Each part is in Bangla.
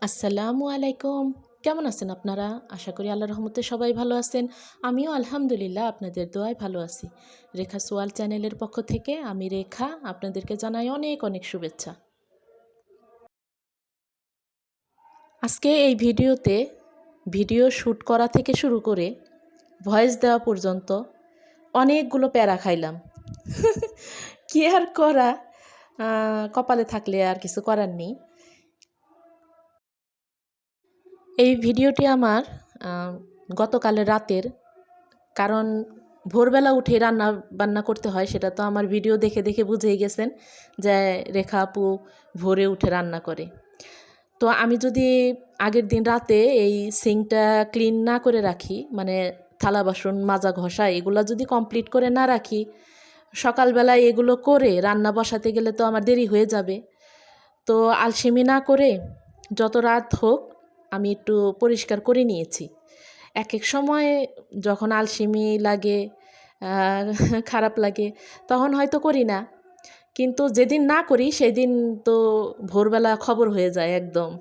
আসসালামু আলাইকুম। কেমন আছেন আপনারা? আশা করি আল্লাহর রহমতে সবাই ভালো আছেন। আমিও আলহামদুলিল্লাহ আপনাদের দোয়ায় ভালো আছি। রেখা সোয়াল চ্যানেলের পক্ষ থেকে আমি রেখা আপনাদেরকে জানাই অনেক অনেক শুভেচ্ছা। আজকে এই ভিডিওতে ভিডিও শ্যুট করা থেকে শুরু করে ভয়েস দেওয়া পর্যন্ত অনেকগুলো প্যারা খাইলাম। কি আর করা, কপালে থাকলে আর কিছু করার নেই। এই ভিডিওটি আমার গতকালের রাতের, কারণ ভোরবেলা উঠে রান্না বান্না করতে হয়, সেটা তো আমার ভিডিও দেখে দেখে বুঝেই গেছেন যে রেখা আপু ভোরে উঠে রান্না করে। তো আমি যদি আগের দিন রাতে এই সিঙ্কটা ক্লিন না করে রাখি, মানে থালা বাসন মাজা ঘষা এগুলো যদি কমপ্লিট করে না রাখি, সকালবেলায় এগুলো করে রান্না বসাতে গেলে তো আমার দেরি হয়ে যাবে। তো আলসেমি না করে যত রাত হোক আমি একটু পরিষ্কার করে নিয়েছি। এক এক সময় যখন আলসেমি লাগে, খারাপ লাগে, তখন হয়তো করি না, কিন্তু যেদিন না করি সেদিন তো ভোরবেলা খবর হয়ে যায় একদম।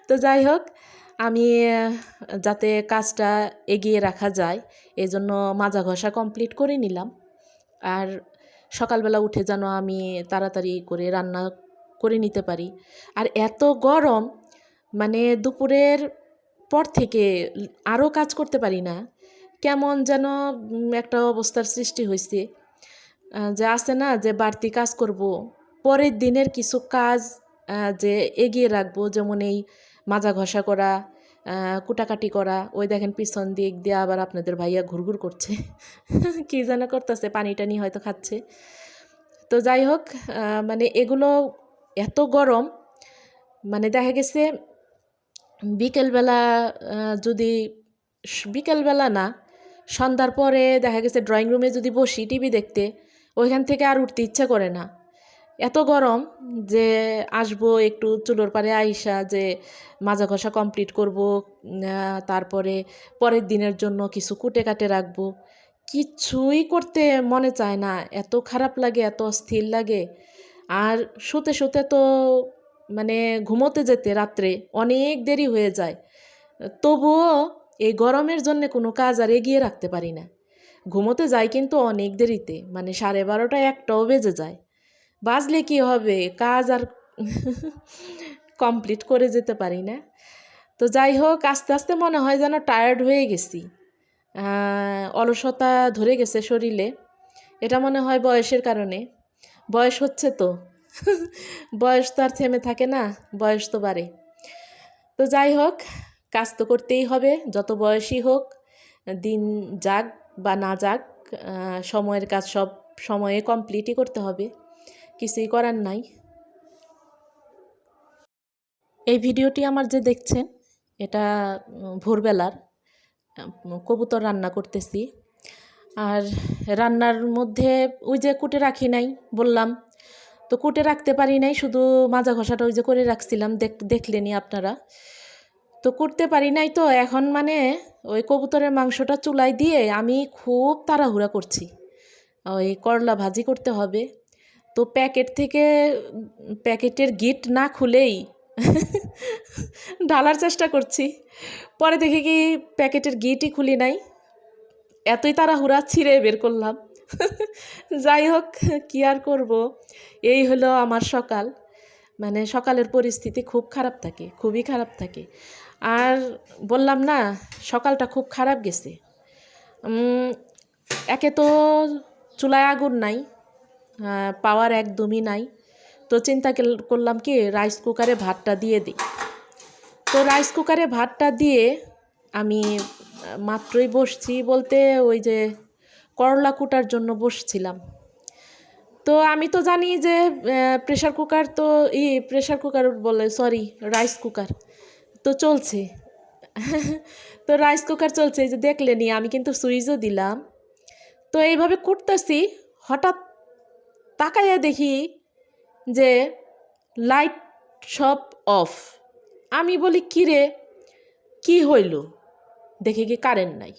তো যাই হোক, আমি যাতে কাজটা এগিয়ে রাখা যায় এজন্য মাজা ঘষা কমপ্লিট করে নিলাম। আর সকালবেলা উঠে যেন আমি তাড়াতাড়ি করে রান্না করে নিতে পারি। আর এত গরম, মানে দুপুরের পর থেকে আরও কাজ করতে পারি না, কেমন যেন একটা অবস্থার সৃষ্টি হয়েছে। যে আছে না যে বাড়তি কাজ করব, পরের দিনের কিছু কাজ যে এগিয়ে রাখবো, যেমন এই মাজা ঘষা করা, কুটাকাটি করা। ওই দেখেন পিছন দিক দিয়ে আবার আপনাদের ভাইয়া ঘুরঘুর করছে। কী যেন করতেছে, পানি টানি হয়তো খাচ্ছে। তো যাই হোক, মানে এগুলো এত গরম, মানে দেখা গেছে বিকেলবেলা, যদি বিকেলবেলা না, সন্ধ্যার পরে দেখা গেছে ড্রয়িং রুমে যদি বসি টিভি দেখতে, ওইখান থেকে আর উঠতে ইচ্ছা করে না। এত গরম যে আসবো একটু চুলোর পারে আইসা যে মাজা ঘষা কমপ্লিট করব, তারপরে পরের দিনের জন্য কিছু কুটে কাটে রাখবো। কিছুই করতে মনে চায় না, এত খারাপ লাগে, এত অস্থির লাগে। আর শুতে শুতে তো মানে ঘুমোতে যেতে রাত্রে অনেক দেরি হয়ে যায়। তবুও এই গরমের জন্য কোনো কাজ আর এগিয়ে রাখতে পারি না। ঘুমোতে যাই কিন্তু অনেক দেরিতে, মানে 12:30 1টাও বেজে যায়। বাজলে কি হবে, কাজ আর কমপ্লিট করে যেতে পারি না। তো যাই হোক, আস্তে আস্তে মনে হয় যেন টায়ার্ড হয়ে গেছি, অলসতা ধরে গেছে শরীরে। এটা মনে হয় বয়সের কারণে, বয়স হচ্ছে তো। বয়স তো আর থেমে থাকে না, বয়স তো বাড়ে। তো যাই হোক, কাজ তো করতেই হবে, যত বয়সই হোক। দিন যাক বা না যাক, সময়ের কাজ সব সময়ে কমপ্লিটই করতে হবে, কিছুই করার নাই। এই ভিডিওটি আমার যে দেখছেন, এটা ভোরবেলার কবুতর রান্না করতেছি। আর রান্নার মধ্যে ওই যে কুটে রাখি নাই বললাম, তো কুটে রাখতে পারি নাই, শুধু মাজা ঘষাটা ওই যে করে রাখছিলাম, দেখলেনি আপনারা। তো করতে পারি নাই, তো এখন মানে ওই কবুতরের মাংসটা চুলায় দিয়ে আমি খুব তাড়াহুড়া করছি, ওই করলা ভাজি করতে হবে। তো প্যাকেটের গিট না খুলেই ঢালার চেষ্টা করছি, পরে দেখি কি প্যাকেটের গিটই খুলি নাই, এতই তাড়াহুড়া ছিঁড়ে বের করলাম। যাই হোক, কি আর করব, এই হলো আমার সকাল। মানে সকালের পরিস্থিতি খুব খারাপ থাকে, খুবই খারাপ থাকে। আর বললাম না, সকালটা খুব খারাপ গেছে। একে তো চুলায় আগুন নাই, পাওয়ার একদমই নাই। তো চিন্তা করলাম কি রাইস কুকারে ভাতটা দিয়ে দিই। তো রাইস কুকারে ভাতটা দিয়ে আমি মাত্রই বসছি, বলতে ওই যে করলা কুটার জন্য বসছিলাম। তো আমি তো জানি যে প্রেশার কুকার তো প্রেশার কুকার বলে, সরি, রাইস কুকার তো চলছে। তো রাইস কুকার চলছে, এই যে দেখলেনি, আমি কিন্তু সুইচও দিলাম। তো এইভাবে করতেছি, হঠাৎ তাকাইয়া দেখি যে লাইট সব অফ। আমি বলি কী রে, কী হইল, দেখি কি কারেন্ট নাই।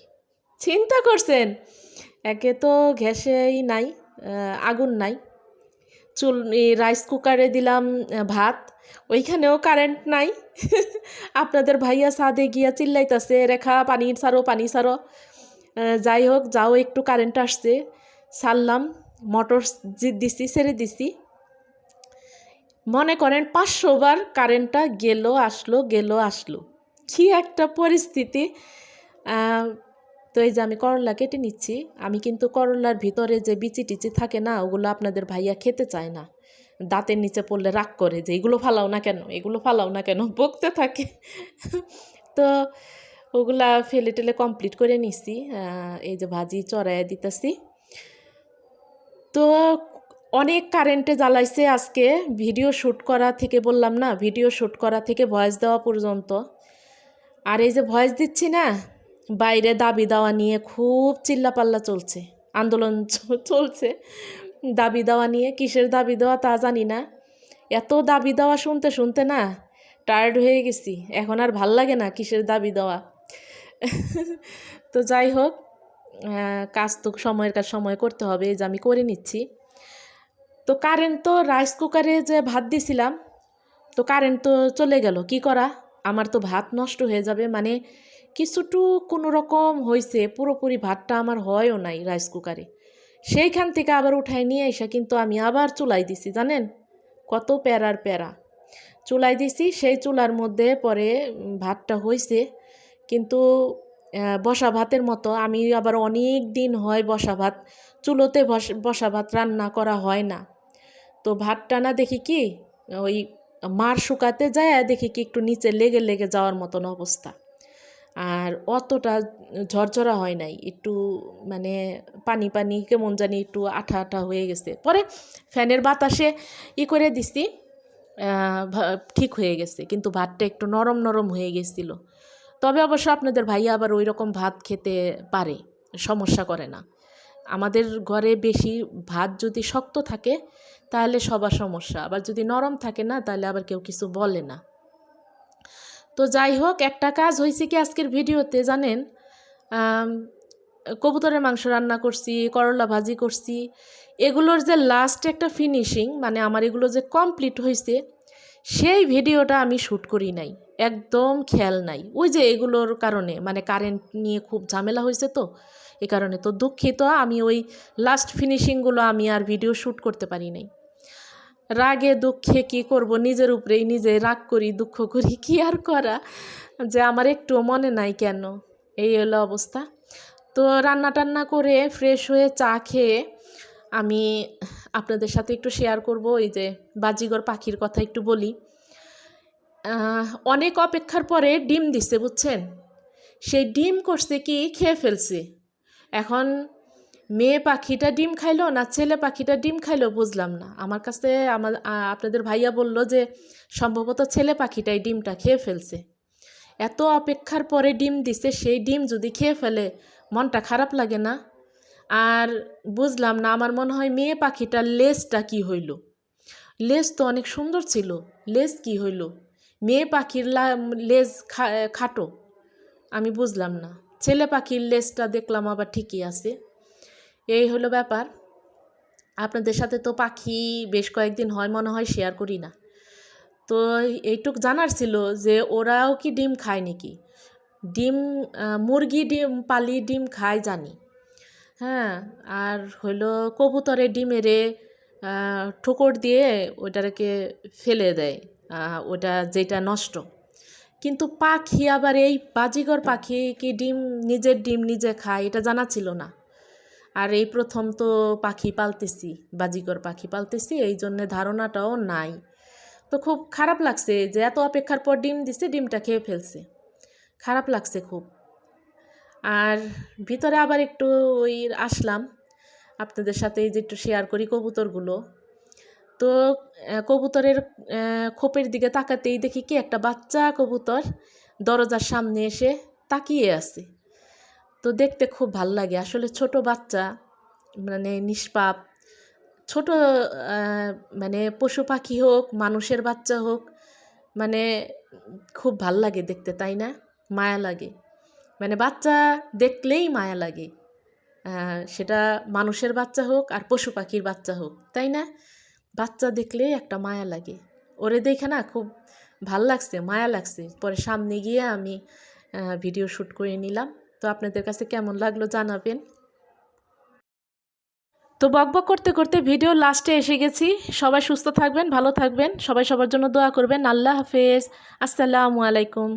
চিন্তা করছেন, একে তো গ্যাসেই নাই, আগুন নাই। রাইস কুকারে দিলাম ভাত, ওইখানেও কারেন্ট নাই। আপনাদের ভাইয়া ছাদে গিয়া চিল্লাইতেছে, রেখা পানি ছাড়ো পানি ছাড়ো। যাই হোক, যাও একটু কারেন্ট আসছে, ছাড়লাম, মোটর দিছি, ছেড়ে দিছি। মনে করেন 500 বার কারেন্টটা গেল আসলো গেল আসলো, কি একটা পরিস্থিতি। তো এই যে আমি করলা কেটে নিচ্ছি। আমি কিন্তু করলার ভিতরে যে বিচি টিচি থাকে না, ওগুলো আপনাদের ভাইয়া খেতে চায় না, দাঁতের নিচে পড়লে রাগ করে যে এগুলো ফালাও না কেন, এগুলো ফালাও না কেন, বকতে থাকে। তো ওগুলা ফেলে টেলে কমপ্লিট করে নিছি। এই যে ভাজি চড়াইয়া দিতেছি। তো অনেক কারেন্টে জ্বালাইছে আজকে, ভিডিও শ্যুট করা থেকে, বললাম না, ভিডিও শ্যুট করা থেকে ভয়েস দেওয়া পর্যন্ত। আর এই যে ভয়েস দিচ্ছি না, বাইরে দাবি দেওয়া নিয়ে খুব চিল্লাপাল্লা চলছে, আন্দোলন চলছে দাবি দেওয়া নিয়ে। কিসের দাবি দেওয়া তা জানি না, এত দাবি দেওয়া শুনতে শুনতে না টায়ার্ড হয়ে গেছি, এখন আর ভাল লাগে না কিসের দাবি দেওয়া। তো যাই হোক, কাজ তো সময়ের কাজ সময় করতে হবে, এই যে আমি করে নিচ্ছি। তো কারেন্ট তো, রাইস কুকারে যে ভাত দিছিলাম, তো কারেন্ট তো চলে গেল, কি করা, আমার তো ভাত নষ্ট হয়ে যাবে। মানে কিছুটু কোনো রকম হয়েছে, পুরোপুরি ভাতটা আমার হয়ও নাই রাইস কুকারে। সেইখান থেকে আবার উঠাই নিয়ে এসে কিন্তু আমি আবার চুলাই দিছি, জানেন কত প্যারার প্যারা। চুলাই দিছি, সেই চুলার মধ্যে পরে ভাতটা হয়েছে, কিন্তু বসা ভাতের মতো। আমি আবার অনেক দিন হয় বসা ভাত, চুলোতে বসা ভাত রান্না করা হয় না। তো ভাতটা না দেখি কি ওই মার শুকাতে যায়, দেখি কি একটু নিচে লেগে লেগে যাওয়ার মতন অবস্থা। আর অতটা ঝরঝরা হয় নাই, একটু মানে পানি পানি কেমন জানি একটু আঠা আঠা হয়ে গেছে। পরে ফ্যানের বাতাসে করে দিছি, ঠিক হয়ে গেছে, কিন্তু ভাতটা একটু নরম নরম হয়ে গেছিল। তবে অবশ্য আপনাদের ভাইয়া আবার ওই রকম ভাত খেতে পারে, সমস্যা করে না। আমাদের ঘরে বেশি ভাত যদি শক্ত থাকে তাহলে সবার সমস্যা, আবার যদি নরম থাকে না তাহলে আবার কেউ কিছু বলে না। তো যাই হোক, একটা কাজ হয়েছে কি আজকের ভিডিওতে জানেন, কবুতরের মাংস রান্না করছি, করলা ভাজি করছি, এগুলোর যে লাস্ট একটা ফিনিশিং, মানে আমার এগুলো যে কমপ্লিট হয়েছে, সেই ভিডিওটা আমি শ্যুট করি নাই, একদম খেয়াল নাই। ওই যে এগুলোর কারণে, মানে কারেন্ট নিয়ে খুব ঝামেলা হয়েছে, তো এই কারণে তো দুঃখিত, আমি ওই লাস্ট ফিনিশিংগুলো আমি আর ভিডিও শ্যুট করতে পারি নাই। রাগে দুঃখে কি করব, নিজের উপরেই নিজে রাগ করি, দুঃখ করি, কি আর করা, যে আমার একটুও মনে নাই কেন, এই হলো অবস্থা। তো রান্না টান্না করে ফ্রেশ হয়ে চা খেয়ে আমি আপনাদের সাথে একটু শেয়ার করব, এই যে বাজিগর পাখির কথা একটু বলি। অনেক অপেক্ষার পরে ডিম দিচ্ছে, বুঝছেন, সেই ডিম করছে কি খেয়ে ফেলছে। এখন মেয়ে পাখিটা ডিম খাইলো না ছেলে পাখিটা ডিম খাইলো বুঝলাম না। আমার কাছে আপনাদের ভাইয়া বলল যে সম্ভবত ছেলে পাখিটাই ডিমটা খেয়ে ফেলছে। এত অপেক্ষার পরে ডিম দিছে, সেই ডিম যদি খেয়ে ফেলে মনটা খারাপ লাগে না? আর বুঝলাম না, আমার মনে হয় মেয়ে পাখিটার লেজটা কি হইল, লেজ তো অনেক সুন্দর ছিল, লেজ কি হইল, মেয়ে পাখির লেজ খাটো, আমি বুঝলাম না। ছেলে পাখির লেজটা দেখলাম আবার ঠিকই আছে। এই হলো ব্যাপার। আপনাদের সাথে তো পাখি বেশ কয়েকদিন হয় মনে হয় শেয়ার করি না, তো এইটুক জানার ছিল যে ওরাও কি ডিম খায় নাকি। ডিম মুরগি ডিম পালি, ডিম খায় জানি, হ্যাঁ। আর হইলো কবুতরের ডিমেরে ঠোকর দিয়ে ওইটাকে ফেলে দেয়, ওটা যেটা নষ্ট। কিন্তু পাখি আবার, এই বাজিগর পাখি কি ডিম, নিজের ডিম নিজে খায়, এটা জানা ছিল না। আর এই প্রথম তো পাখি পালতেছি, বাজিগর পাখি পালতেছি, এই জন্যে ধারণাটাও নাই। তো খুব খারাপ লাগছে যে এত অপেক্ষার পর ডিম দিছে, ডিমটা খেয়ে ফেলছে, খারাপ লাগছে খুব। আর ভিতরে আবার একটু ওই আসলাম আপনাদের সাথে, এই যে একটু শেয়ার করি কবুতরগুলো। তো কবুতরের খোপের দিকে তাকাতেই দেখি কি একটা বাচ্চা কবুতর দরজার সামনে এসে তাকিয়ে আছে। তো দেখতে খুব ভাল লাগে আসলে, ছোট বাচ্চা, মানে নিষ্পাপ ছোট, মানে পশু পাখি হোক মানুষের বাচ্চা হোক, মানে খুব ভাল লাগে দেখতে, তাই না? মায়া লাগে, মানে বাচ্চা দেখলেই মায়া লাগে, সেটা মানুষের বাচ্চা হোক আর পশু পাখির বাচ্চা হোক, তাই না? বাচ্চা দেখলেই একটা মায়া লাগে। ওরে দেখে না খুব ভাল লাগছে, মায়া লাগছে। পরে সামনে গিয়ে আমি ভিডিও শ্যুট করে নিলাম। তো আপনাদের কাছে কেমন লাগলো জানাবেন। তো বকবক করতে করতে ভিডিও লাস্টে এসে গেছি। সবাই সুস্থ থাকবেন, ভালো থাকবেন, সবাই সবার জন্য দোয়া করবেন। আল্লাহ হাফেজ, আসসালামু আলাইকুম।